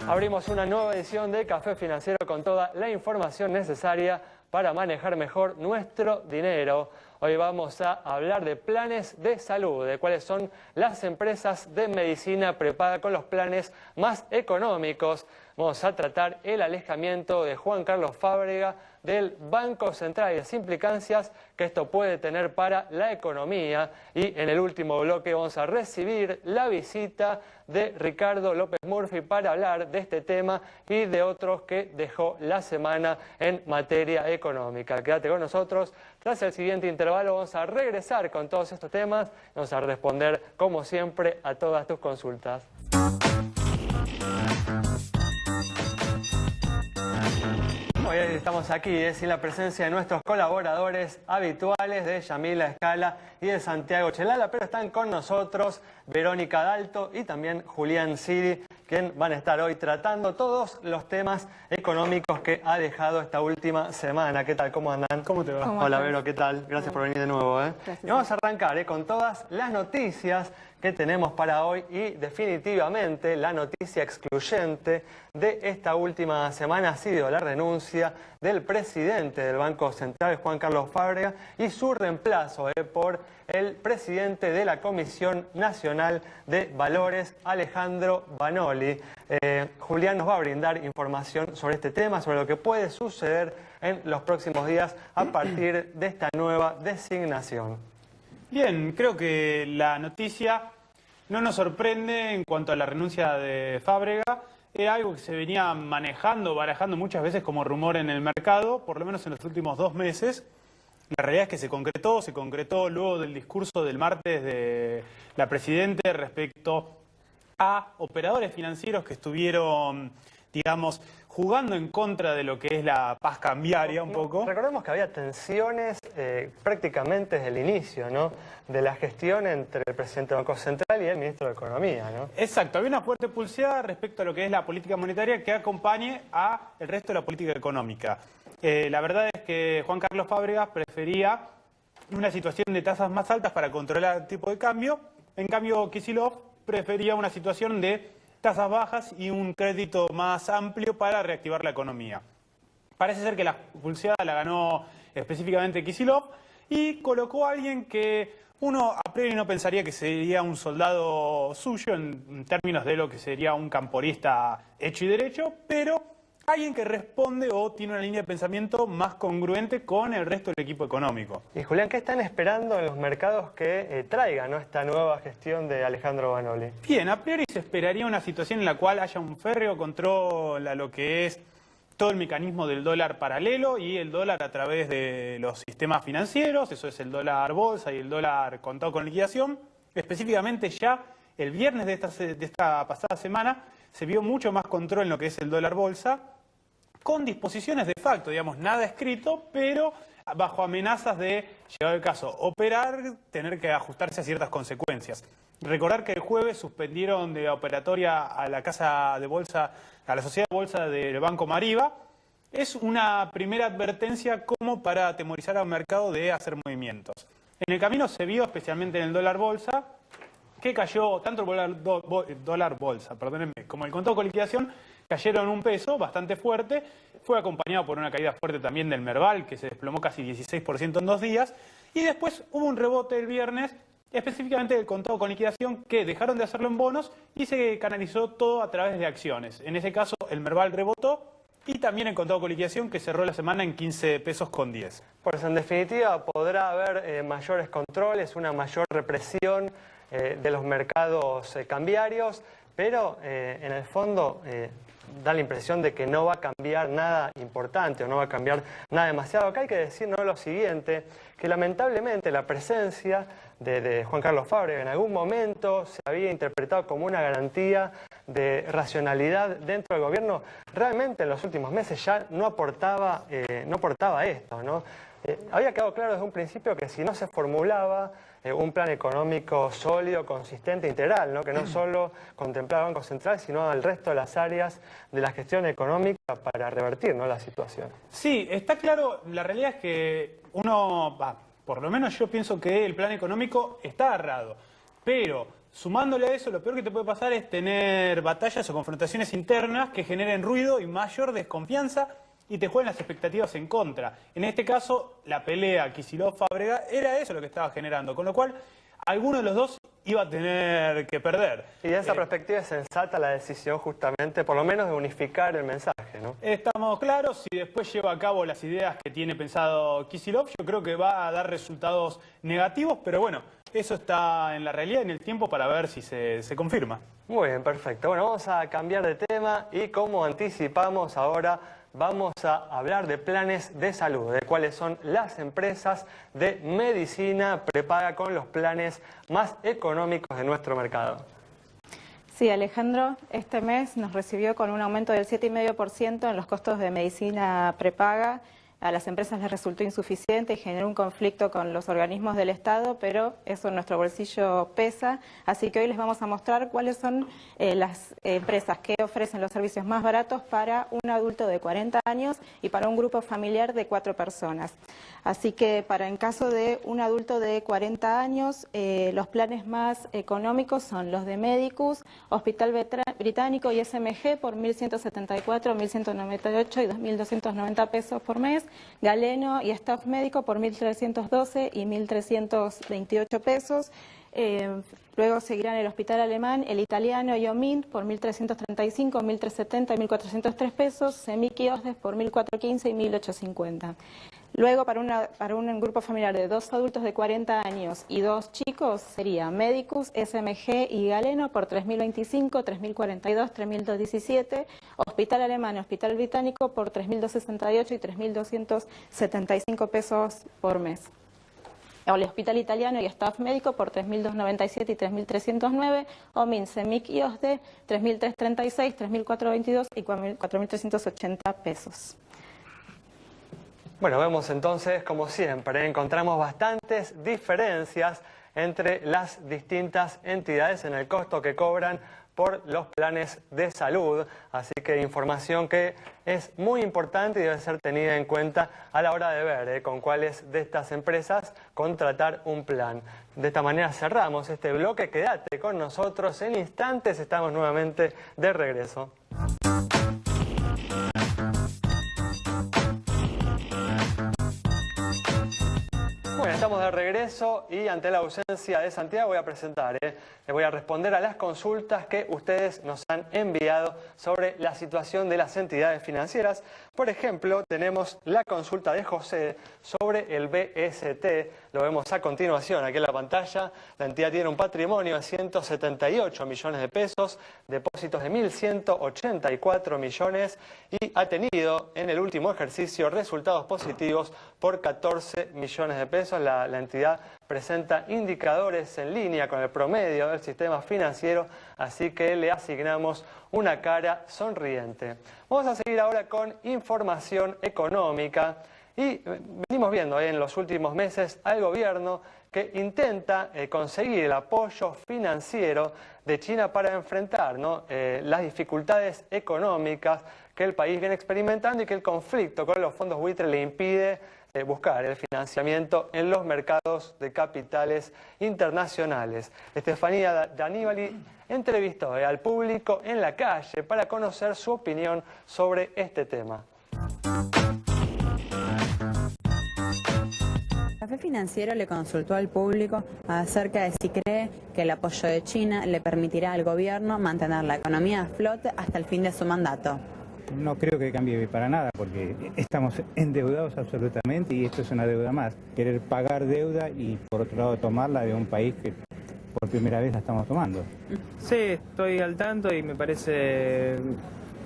Abrimos una nueva edición de Café Financiero con toda la información necesaria para manejar mejor nuestro dinero. Hoy vamos a hablar de planes de salud, de cuáles son las empresas de medicina prepaga con los planes más económicos. Vamos a tratar el alejamiento de Juan Carlos Fábrega del Banco Central y las implicancias que esto puede tener para la economía. Y en el último bloque vamos a recibir la visita de Ricardo López Murphy para hablar de este tema y de otros que dejó la semana en materia económica. Quédate con nosotros. Tras el siguiente intervalo vamos a regresar con todos estos temas. Vamos a responder, como siempre, a todas tus consultas. Hoy estamos aquí sin la presencia de nuestros colaboradores habituales de Yamila Escala y de Santiago Chelala, pero están con nosotros Verónica Dalto y también Julián Siri, quien van a estar hoy tratando todos los temas económicos que ha dejado esta última semana. ¿Qué tal? ¿Cómo andan? ¿Cómo te va? Hola, Vero, ¿qué tal? Gracias por venir de nuevo. Y vamos a arrancar con todas las noticias que tenemos para hoy y definitivamente la noticia excluyente de esta última semana ha sido la renuncia del presidente del Banco Central, Juan Carlos Fábrega, y su reemplazo por el presidente de la Comisión Nacional de Valores, Alejandro Banoli. Julián nos va a brindar información sobre este tema, sobre lo que puede suceder en los próximos días a partir de esta nueva designación. Bien, creo que la noticia no nos sorprende en cuanto a la renuncia de Fábrega. Era algo que se venía barajando muchas veces como rumor en el mercado, por lo menos en los últimos 2 meses. La realidad es que se concretó luego del discurso del martes de la Presidenta respecto a operadores financieros que estuvieron, digamos, jugando en contra de lo que es la paz cambiaria un poco. Recordemos que había tensiones prácticamente desde el inicio, ¿no?, de la gestión entre el presidente del Banco Central y el ministro de Economía, ¿no? Exacto, había una fuerte pulseada respecto a lo que es la política monetaria que acompañe al resto de la política económica. La verdad es que Juan Carlos Fábregas prefería una situación de tasas más altas para controlar el tipo de cambio. En cambio, Kicillof prefería una situación de tasas bajas y un crédito más amplio para reactivar la economía. Parece ser que la pulseada la ganó específicamente Kicillof y colocó a alguien que uno a priori no pensaría que sería un soldado suyo en términos de lo que sería un camporista hecho y derecho, pero alguien que responde o tiene una línea de pensamiento más congruente con el resto del equipo económico. Y Julián, ¿qué están esperando en los mercados que traiga, ¿no?, esta nueva gestión de Alejandro Banoli? Bien, a priori se esperaría una situación en la cual haya un férreo control a lo que es todo el mecanismo del dólar paralelo y el dólar a través de los sistemas financieros. Eso es el dólar bolsa y el dólar contado con liquidación. Específicamente ya el viernes de esta pasada semana se vio mucho más control en lo que es el dólar bolsa, con disposiciones de facto, digamos, nada escrito, pero bajo amenazas de, llegado el caso, operar, tener que ajustarse a ciertas consecuencias. Recordar que el jueves suspendieron de operatoria a la casa de bolsa, a la sociedad de bolsa del Banco Mariva. Es una primera advertencia como para atemorizar al mercado de hacer movimientos. En el camino se vio, especialmente en el dólar bolsa, que cayó tanto el dólar bolsa, perdónenme, como el contado con liquidación, cayeron 1 peso, bastante fuerte. Fue acompañado por una caída fuerte también del Merval, que se desplomó casi 16% en 2 días. Y después hubo un rebote el viernes, específicamente del contado con liquidación, que dejaron de hacerlo en bonos y se canalizó todo a través de acciones. En ese caso, el Merval rebotó y también el contado con liquidación, que cerró la semana en 15 pesos con 10. Por eso, en definitiva, podrá haber mayores controles, una mayor represión de los mercados cambiarios, pero en el fondo da la impresión de que no va a cambiar nada importante o no va a cambiar nada demasiado. Acá hay que decir, ¿no?, lo siguiente, que lamentablemente la presencia de Juan Carlos Fábrega en algún momento se había interpretado como una garantía de racionalidad dentro del gobierno. Realmente en los últimos meses ya no aportaba esto, ¿no? Había quedado claro desde un principio que si no se formulaba un plan económico sólido, consistente, integral, ¿no?, que no solo contemplara el Banco Central, sino al resto de las áreas de la gestión económica para revertir, ¿no?, la situación. Sí, está claro. La realidad es que por lo menos yo pienso que el plan económico está agarrado, pero Sumándole a eso, lo peor que te puede pasar es tener batallas o confrontaciones internas que generen ruido y mayor desconfianza y te jueguen las expectativas en contra. En este caso, la pelea Kicillof-Fábrega era eso lo que estaba generando, con lo cual alguno de los dos iba a tener que perder. Y de esa perspectiva es sensata la decisión justamente, por lo menos, de unificar el mensaje, ¿no? Estamos claros, si después lleva a cabo las ideas que tiene pensado Kicillof, yo creo que va a dar resultados negativos, pero bueno, eso está en la realidad, en el tiempo, para ver si se confirma. Muy bien, perfecto. Bueno, vamos a cambiar de tema y como anticipamos ahora, vamos a hablar de planes de salud, de cuáles son las empresas de medicina prepaga con los planes más económicos de nuestro mercado. Sí, Alejandro, este mes nos recibió con un aumento del 7,5% en los costos de medicina prepaga. A las empresas les resultó insuficiente y generó un conflicto con los organismos del Estado, pero eso en nuestro bolsillo pesa. Así que hoy les vamos a mostrar cuáles son las empresas que ofrecen los servicios más baratos para un adulto de 40 años y para un grupo familiar de 4 personas. Así que en caso de un adulto de 40 años, los planes más económicos son los de Medicus, Hospital Británico y SMG por 1.174, 1.198 y 2.290 pesos por mes. Galeno y Staff Médico por 1.312 y 1.328 pesos. Luego seguirán el Hospital Alemán, el Italiano y OMINT por 1.335, 1.370 y 1.403 pesos. Semic y OSDES por 1.415 y 1.850. Luego, para un grupo familiar de 2 adultos de 40 años y 2 chicos, sería Medicus, SMG y Galeno por 3.025, 3.042, 3.217, Hospital Alemán y Hospital Británico por 3.268 y 3.275 pesos por mes. El Hospital Italiano y Staff Médico por 3.297 y 3.309, OMIN, Semic y OSDE 3.336, 3.422 y 4.380 pesos. Bueno, vemos entonces, como siempre, encontramos bastantes diferencias entre las distintas entidades en el costo que cobran por los planes de salud. Así que información que es muy importante y debe ser tenida en cuenta a la hora de ver con cuáles de estas empresas contratar un plan. De esta manera cerramos este bloque. Quédate con nosotros. En instantes estamos nuevamente de regreso. Bueno, estamos de regreso y ante la ausencia de Santiago voy a presentar, le voy a responder a las consultas que ustedes nos han enviado sobre la situación de las entidades financieras. Por ejemplo, tenemos la consulta de José sobre el BST, lo vemos a continuación aquí en la pantalla. La entidad tiene un patrimonio de 178 millones de pesos, depósitos de 1.184 millones y ha tenido en el último ejercicio resultados positivos por 14 millones de pesos. La entidad presenta indicadores en línea con el promedio del sistema financiero, así que le asignamos una cara sonriente. Vamos a seguir ahora con información económica y venimos viendo en los últimos meses al gobierno que intenta conseguir el apoyo financiero de China para enfrentar las dificultades económicas que el país viene experimentando y que el conflicto con los fondos buitre le impide buscar el financiamiento en los mercados de capitales internacionales. Estefanía Daníbali entrevistó al público en la calle para conocer su opinión sobre este tema. Café Financiero le consultó al público acerca de si cree que el apoyo de China le permitirá al gobierno mantener la economía a flote hasta el fin de su mandato. No creo que cambie para nada porque estamos endeudados absolutamente y esto es una deuda más. Querer pagar deuda y por otro lado tomarla de un país que por primera vez la estamos tomando. Sí, estoy al tanto y me parece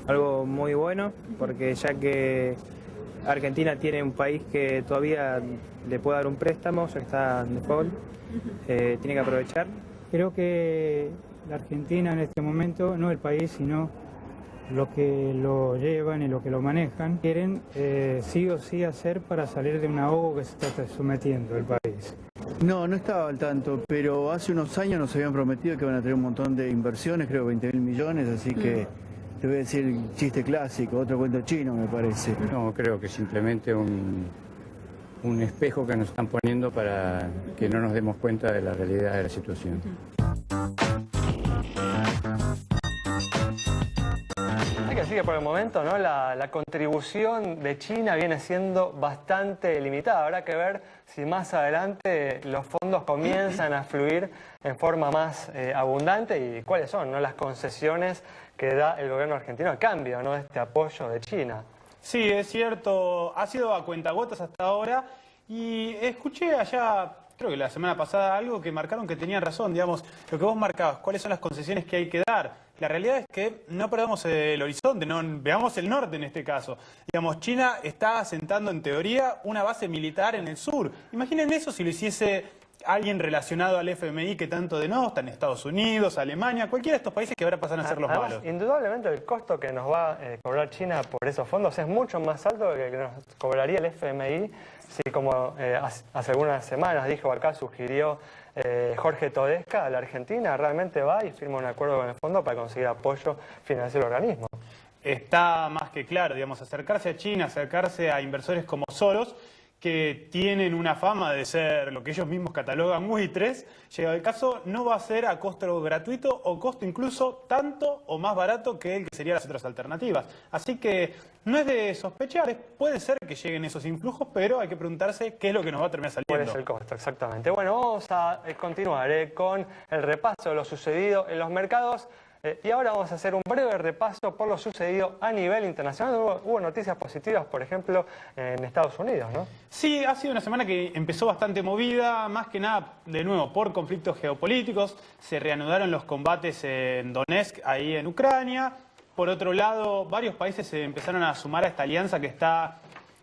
algo muy bueno porque ya que Argentina tiene un país que todavía le puede dar un préstamo, ya que está en default, tiene que aprovechar. Creo que la Argentina en este momento, no el país, sino lo que lo llevan y lo que lo manejan, quieren sí o sí hacer para salir de un ahogo que se está sometiendo el país. No estaba al tanto, pero hace unos años nos habían prometido que van a tener un montón de inversiones, creo 20.000 millones, así que te voy a decir el chiste clásico, otro cuento chino me parece. No, creo que simplemente un espejo que nos están poniendo para que no nos demos cuenta de la realidad de la situación. Así que por el momento, ¿no?, la contribución de China viene siendo bastante limitada. Habrá que ver si más adelante los fondos comienzan a fluir en forma más abundante y cuáles son, ¿no?, las concesiones que da el gobierno argentino a cambio, ¿no?, de este apoyo de China. Sí, es cierto, ha sido a cuentagotas hasta ahora y escuché allá, creo que la semana pasada, algo que marcaron que tenían razón, digamos, lo que vos marcabas, cuáles son las concesiones que hay que dar. La realidad es que no perdamos el horizonte, no veamos el norte en este caso. Digamos, China está asentando en teoría una base militar en el sur. Imaginen eso si lo hiciese alguien relacionado al FMI que tanto denostan, Estados Unidos, Alemania, cualquiera de estos países que ahora pasan a ser los Además, malos. indudablemente el costo que nos va a cobrar China por esos fondos es mucho más alto que nos cobraría el FMI si, como hace algunas semanas dijo acá, sugirió Jorge Todesca, la Argentina realmente va y firma un acuerdo con el fondo para conseguir apoyo financiero al organismo. Está más que claro, digamos, acercarse a China, acercarse a inversores como Soros, que tienen una fama de ser lo que ellos mismos catalogan buitres, llegado el caso, no va a ser a costo gratuito o costo incluso tanto o más barato que el que serían las otras alternativas. Así que no es de sospechar, puede ser que lleguen esos influjos, pero hay que preguntarse qué es lo que nos va a terminar saliendo. ¿Cuál es el costo? Exactamente. Bueno, vamos a continuar con el repaso de lo sucedido en los mercados. Y ahora vamos a hacer un breve repaso por lo sucedido a nivel internacional. Hubo noticias positivas, por ejemplo, en Estados Unidos, ¿no? Sí, ha sido una semana que empezó bastante movida, más que nada, de nuevo, por conflictos geopolíticos. Se reanudaron los combates en Donetsk, ahí en Ucrania. Por otro lado, varios países se empezaron a sumar a esta alianza que está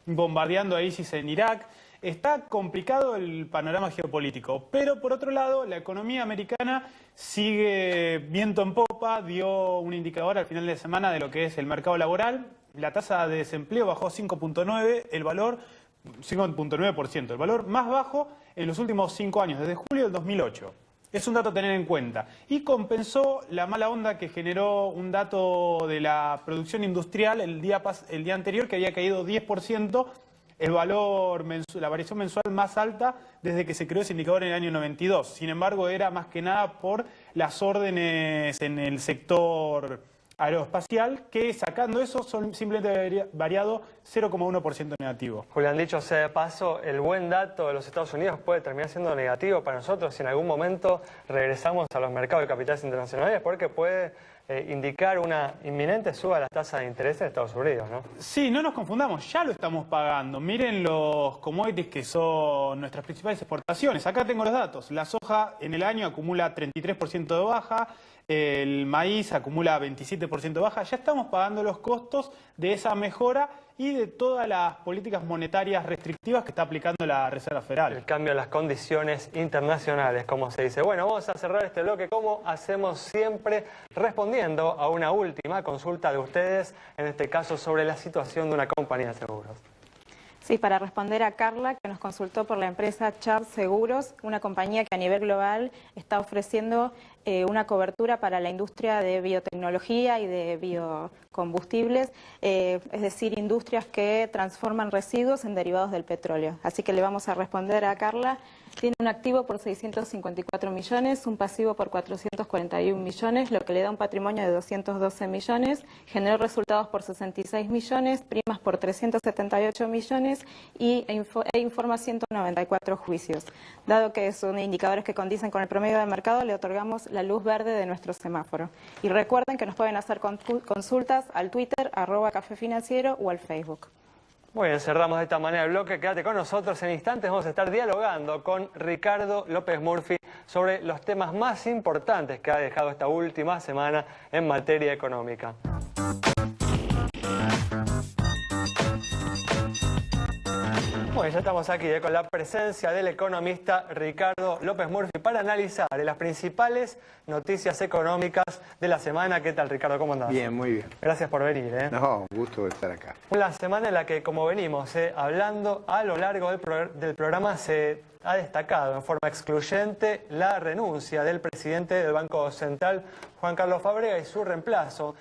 bombardeando a ISIS en Irak. Está complicado el panorama geopolítico, pero por otro lado, la economía americana sigue viento en popa, dio un indicador al final de semana de lo que es el mercado laboral. La tasa de desempleo bajó 5.9%, el valor 5.9%, el valor más bajo en los últimos 5 años, desde julio del 2008. Es un dato a tener en cuenta. Y compensó la mala onda que generó un dato de la producción industrial el día anterior, que había caído 10%, el valor la variación mensual más alta desde que se creó ese indicador en el año 92. Sin embargo, era más que nada por las órdenes en el sector aeroespacial, que sacando eso son simplemente variado 0,1% negativo. Julián, dicho sea de paso, el buen dato de los Estados Unidos puede terminar siendo negativo para nosotros si en algún momento regresamos a los mercados de capitales internacionales, porque puede indicar una inminente suba a las tasas de interés en Estados Unidos, ¿no? Sí, no nos confundamos, ya lo estamos pagando. Miren los commodities que son nuestras principales exportaciones. Acá tengo los datos. La soja en el año acumula 33% de baja, el maíz acumula 27% de baja. Ya estamos pagando los costos de esa mejora y de todas las políticas monetarias restrictivas que está aplicando la Reserva Federal. El cambio de las condiciones internacionales, como se dice. Bueno, vamos a cerrar este bloque como hacemos siempre, respondiendo a una última consulta de ustedes, en este caso sobre la situación de una compañía de seguros. Sí, para responder a Carla, que nos consultó por la empresa Chubb Seguros, una compañía que a nivel global está ofreciendo una cobertura para la industria de biotecnología y de biocombustibles, es decir, industrias que transforman residuos en derivados del petróleo. Así que le vamos a responder a Carla. Tiene un activo por 654 millones, un pasivo por 441 millones, lo que le da un patrimonio de 212 millones, generó resultados por 66 millones, primas por 378 millones e informa 194 juicios. Dado que son indicadores que condicen con el promedio del mercado, le otorgamos la luz verde de nuestro semáforo. Y recuerden que nos pueden hacer consultas al Twitter, @cafefinanciero o al Facebook. Muy bien, cerramos de esta manera el bloque. Quédate con nosotros. En instantes vamos a estar dialogando con Ricardo López Murphy sobre los temas más importantes que ha dejado esta última semana en materia económica. Bueno, ya estamos aquí con la presencia del economista Ricardo López Murphy para analizar las principales noticias económicas de la semana. ¿Qué tal, Ricardo? ¿Cómo andás? Bien, muy bien. Gracias por venir. No, un gusto estar acá. Una semana en la que, como venimos hablando a lo largo del programa, se ha destacado en forma excluyente la renuncia del presidente del Banco Central, Juan Carlos Fábrega, y su reemplazo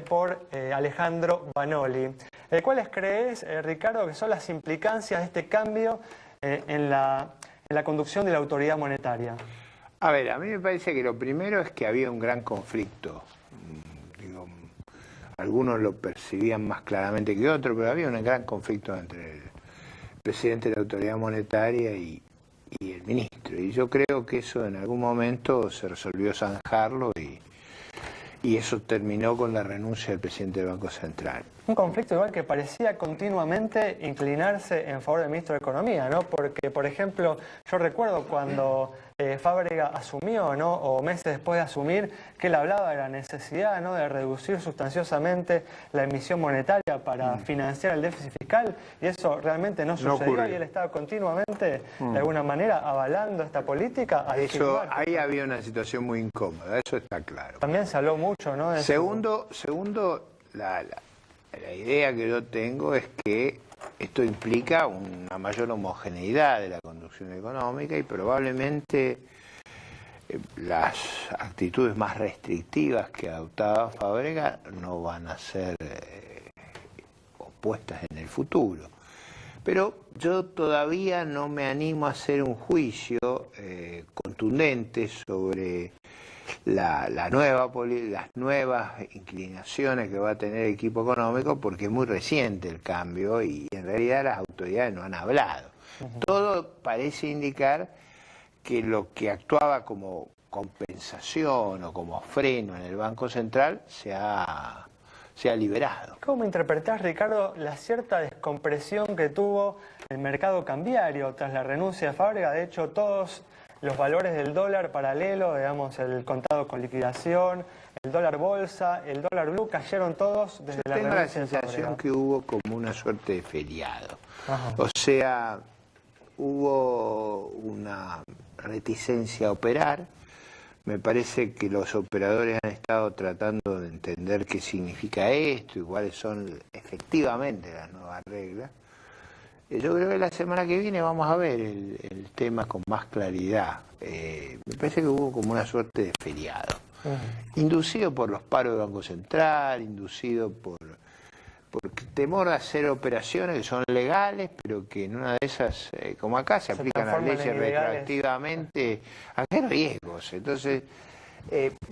por Alejandro Banoli. ¿Cuáles crees, Ricardo, que son las implicancias de este cambio en la conducción de la autoridad monetaria? A ver, a mí me parece que lo primero es que había un gran conflicto. algunos lo percibían más claramente que otros, pero había un gran conflicto entre el presidente de la autoridad monetaria y el ministro. Y yo creo que eso en algún momento se resolvió zanjarlo y eso terminó con la renuncia del presidente del Banco Central. Un conflicto igual que parecía continuamente inclinarse en favor del ministro de Economía, ¿no? Porque, por ejemplo, yo recuerdo cuando Fábrega asumió, ¿no? O meses después de asumir, que él hablaba de la necesidad, ¿no? De reducir sustanciosamente la emisión monetaria para financiar el déficit fiscal, y eso realmente no sucedió, y él estaba continuamente, de alguna manera, avalando esta política. Eso, ahí había una situación muy incómoda, eso está claro. También se habló mucho, ¿no? De Segundo, la idea que yo tengo es que esto implica una mayor homogeneidad de la conducción económica y probablemente las actitudes más restrictivas que adoptaba Fábrega no van a ser opuestas en el futuro. Pero yo todavía no me animo a hacer un juicio contundente sobre las nuevas inclinaciones que va a tener el equipo económico, porque es muy reciente el cambio y en realidad las autoridades no han hablado. Todo parece indicar que lo que actuaba como compensación o como freno en el Banco Central se ha liberado. ¿Cómo interpretás, Ricardo, la cierta descompresión que tuvo el mercado cambiario tras la renuncia de Fábrega? De hecho, todos los valores del dólar paralelo, digamos, el contado con liquidación, el dólar bolsa, el dólar blue, cayeron todos desde la renuncia de Fábrega. Tengo la sensación que hubo como una suerte de feriado. O sea, hubo una reticencia a operar. Me parece que los operadores han estado tratando de entender qué significa esto y cuáles son efectivamente las nuevas reglas. Yo creo que la semana que viene vamos a ver el tema con más claridad. Me parece que hubo como una suerte de feriado, inducido por los paros del Banco Central, inducido por temor a hacer operaciones que son legales, pero que en una de esas, como acá, se aplican las leyes retroactivamente. Acá hay riesgos. Entonces,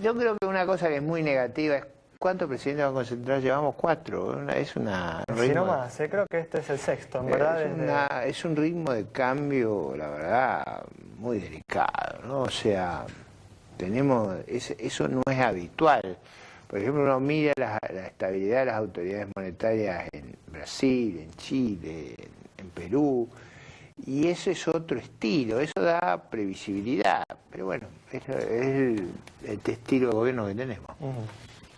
yo creo que una cosa que es muy negativa es ¿cuántos presidentes del Banco Central llevamos? 4. Es una si no más, creo que este es el sexto, en verdad. Es un ritmo de cambio, la verdad, muy delicado, ¿no? O sea, eso no es habitual. Por ejemplo, uno mira la estabilidad de las autoridades monetarias en Brasil, en Chile, en Perú, y ese es otro estilo, eso da previsibilidad, pero bueno, es el estilo de gobierno que tenemos.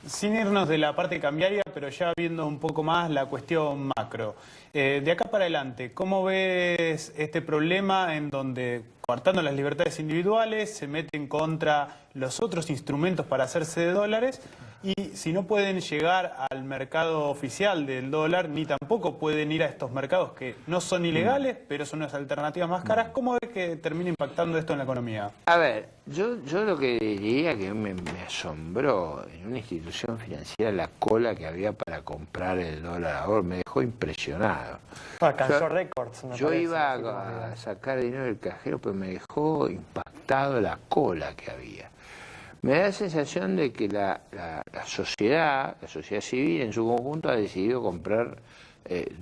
Sin irnos de la parte cambiaria, pero ya viendo un poco más la cuestión macro. De acá para adelante, ¿cómo ves este problema en donde, coartando las libertades individuales, se meten contra los otros instrumentos para hacerse de dólares? Y si no pueden llegar al mercado oficial del dólar, ni tampoco pueden ir a estos mercados que no son ilegales, pero son unas alternativas más caras, ¿cómo ves que termina impactando esto en la economía? A ver, yo lo que diría que me asombró en una institución financiera la cola que había para comprar el dólar ahora, me dejó impresionado. Alcanzó récords. Yo iba a sacar dinero del cajero, pero me dejó impactado la cola que había. Me da la sensación de que la sociedad civil en su conjunto ha decidido comprar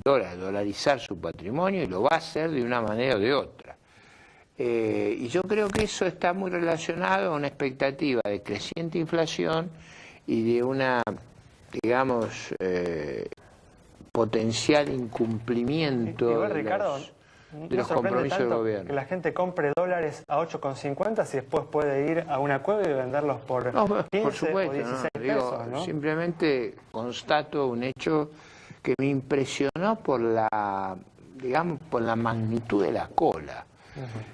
dólares, dolarizar su patrimonio, y lo va a hacer de una manera o de otra. Y yo creo que eso está muy relacionado a una expectativa de creciente inflación y de una, digamos, potencial incumplimiento Igual, Ricardo, de los compromisos del gobierno. Que la gente compre dólares a 8,50 si después puede ir a una cueva y venderlos por 15 por supuesto, o 16 pesos, ¿no? Simplemente constato un hecho que me impresionó por la magnitud de la cola.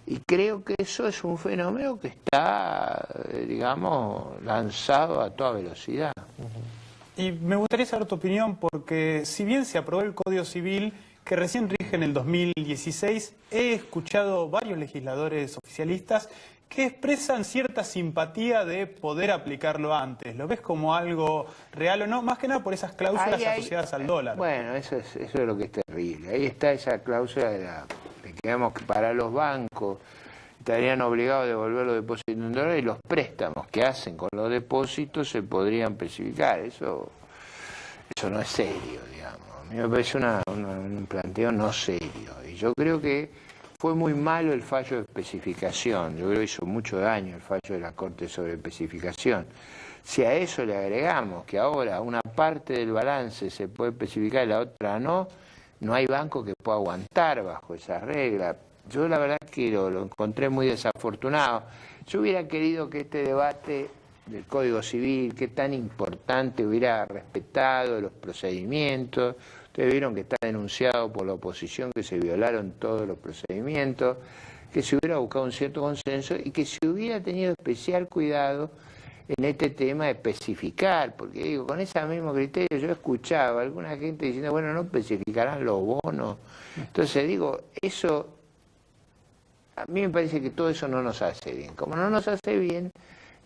Y creo que eso es un fenómeno que está, digamos, lanzado a toda velocidad. Y me gustaría saber tu opinión, porque si bien se aprobó el Código Civil, que recién rige en el 2016, he escuchado varios legisladores oficialistas que expresan cierta simpatía de poder aplicarlo antes. ¿Lo ves como algo real o no? Más que nada por esas cláusulas asociadas al dólar. Bueno, eso es lo que es terrible. Ahí está esa cláusula de que digamos que para los bancos estarían obligados a devolver los depósitos en dólares, y los préstamos que hacen con los depósitos se podrían especificar. Eso eso no es serio, digamos. A mí me parece un planteo no serio. Y yo creo que fue muy malo el fallo de especificación. Yo creo que hizo mucho daño el fallo de la Corte sobre especificación. Si a eso le agregamos que ahora una parte del balance se puede especificar y la otra no, no hay banco que pueda aguantar bajo esas reglas. Yo la verdad que lo encontré muy desafortunado. Yo hubiera querido que este debate del Código Civil, que tan importante, hubiera respetado los procedimientos. Ustedes vieron que está denunciado por la oposición que se violaron todos los procedimientos, que se hubiera buscado un cierto consenso y que se hubiera tenido especial cuidado en este tema de especificar, porque digo, con ese mismo criterio yo escuchaba a alguna gente diciendo, bueno, no especificarán los bonos. Entonces digo, eso, a mí me parece que todo eso no nos hace bien. Como no nos hace bien,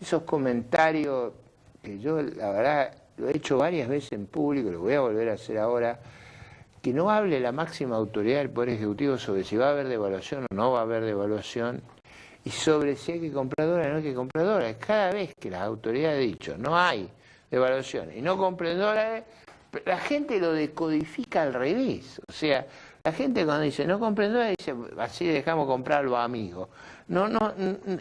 esos comentarios que yo, la verdad, lo he hecho varias veces en público, lo voy a volver a hacer ahora, que no hable la máxima autoridad del Poder Ejecutivo sobre si va a haber devaluación o no va a haber devaluación, y sobre si hay que comprar dólares o no hay que comprar dólares. Cada vez que las autoridades han dicho no hay devaluación y no compren dólares, la gente lo decodifica al revés. O sea, la gente cuando dice no compren dólares dice así dejamos comprar a los amigos. No,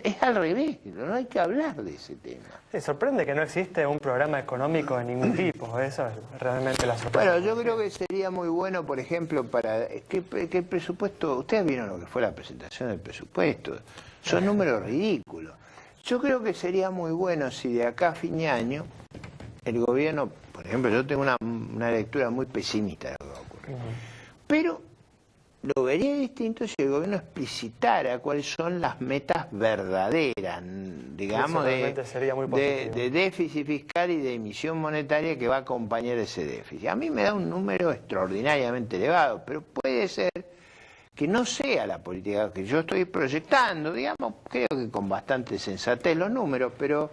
es al revés, no hay que hablar de ese tema. Sí, sorprende que no existe un programa económico de ningún tipo, eso es realmente la sorpresa. Bueno, yo creo que sería muy bueno, por ejemplo, para que el presupuesto, ustedes vieron lo que fue la presentación del presupuesto, son números ridículos. Yo creo que sería muy bueno si de acá a fin de año el gobierno, por ejemplo, yo tengo una lectura muy pesimista de lo que va a ocurrir, pero lo vería distinto si el gobierno explicitara cuáles son las metas verdaderas, digamos, de déficit fiscal y de emisión monetaria que va a acompañar ese déficit. A mí me da un número extraordinariamente elevado, pero puede ser que no sea la política que yo estoy proyectando, digamos, creo que con bastante sensatez los números, pero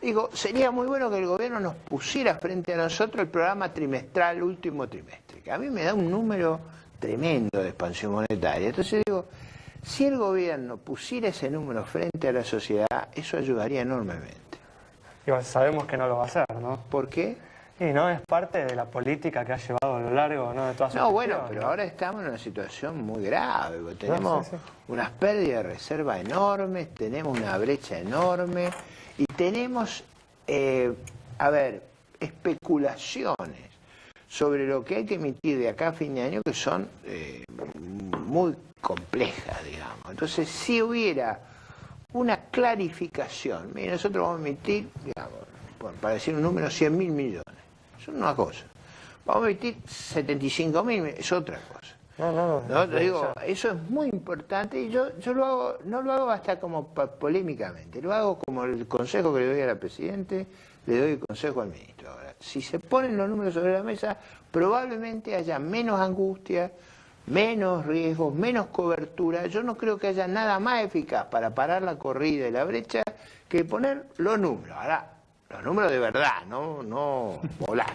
digo, sería muy bueno que el gobierno nos pusiera frente a nosotros el programa trimestral, último trimestre, que a mí me da un número tremendo de expansión monetaria. Entonces digo, si el gobierno pusiera ese número frente a la sociedad, eso ayudaría enormemente. Y sabemos que no lo va a hacer, ¿no? ¿Por qué? Y no es parte de la política que ha llevado a lo largo, ¿no?, de toda su No, gestión, bueno, pero ahora estamos en una situación muy grave, porque tenemos unas pérdidas de reserva enormes, tenemos una brecha enorme y tenemos, especulaciones sobre lo que hay que emitir de acá a fin de año que son muy complejas, digamos. Entonces, si hubiera una clarificación, mire, nosotros vamos a emitir, digamos, para decir un número, 100.000 millones. Eso es una cosa. Vamos a emitir 75.000, es otra cosa. No, te digo, eso es muy importante y yo lo hago, no lo hago hasta como polémicamente, lo hago como el consejo que le doy a la Presidente, le doy el consejo al ministro. Ahora, si se ponen los números sobre la mesa, probablemente haya menos angustia, menos riesgos, menos cobertura. Yo no creo que haya nada más eficaz para parar la corrida y la brecha que poner los números. Ahora, los números de verdad, no volar.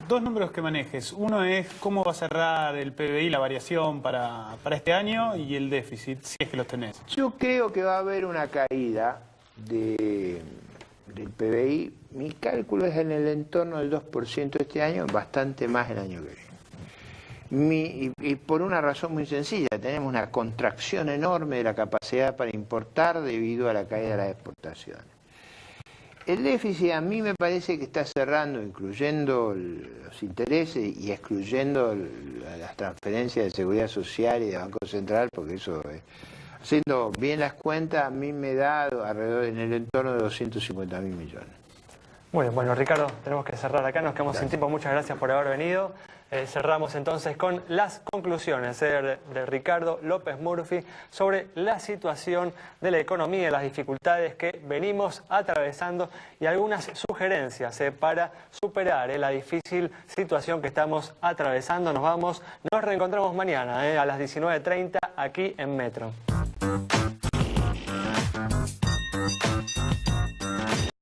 Dos números que manejes. Uno es cómo va a cerrar el PBI, la variación para este año, y el déficit, si es que los tenés. Yo creo que va a haber una caída del PBI. Mi cálculo es en el entorno del 2% este año, bastante más el año que viene. Y por una razón muy sencilla, tenemos una contracción enorme de la capacidad para importar debido a la caída de las exportaciones. El déficit a mí me parece que está cerrando, incluyendo los intereses y excluyendo las transferencias de seguridad social y de Banco Central, porque eso, haciendo bien las cuentas, a mí me da alrededor en el entorno de 250.000 millones. Muy bien, bueno, Ricardo, tenemos que cerrar acá, nos quedamos sin tiempo. Muchas gracias por haber venido. Cerramos entonces con las conclusiones de Ricardo López Murphy sobre la situación de la economía, las dificultades que venimos atravesando y algunas sugerencias para superar la difícil situación que estamos atravesando. Nos reencontramos mañana a las 19:30 aquí en Metro.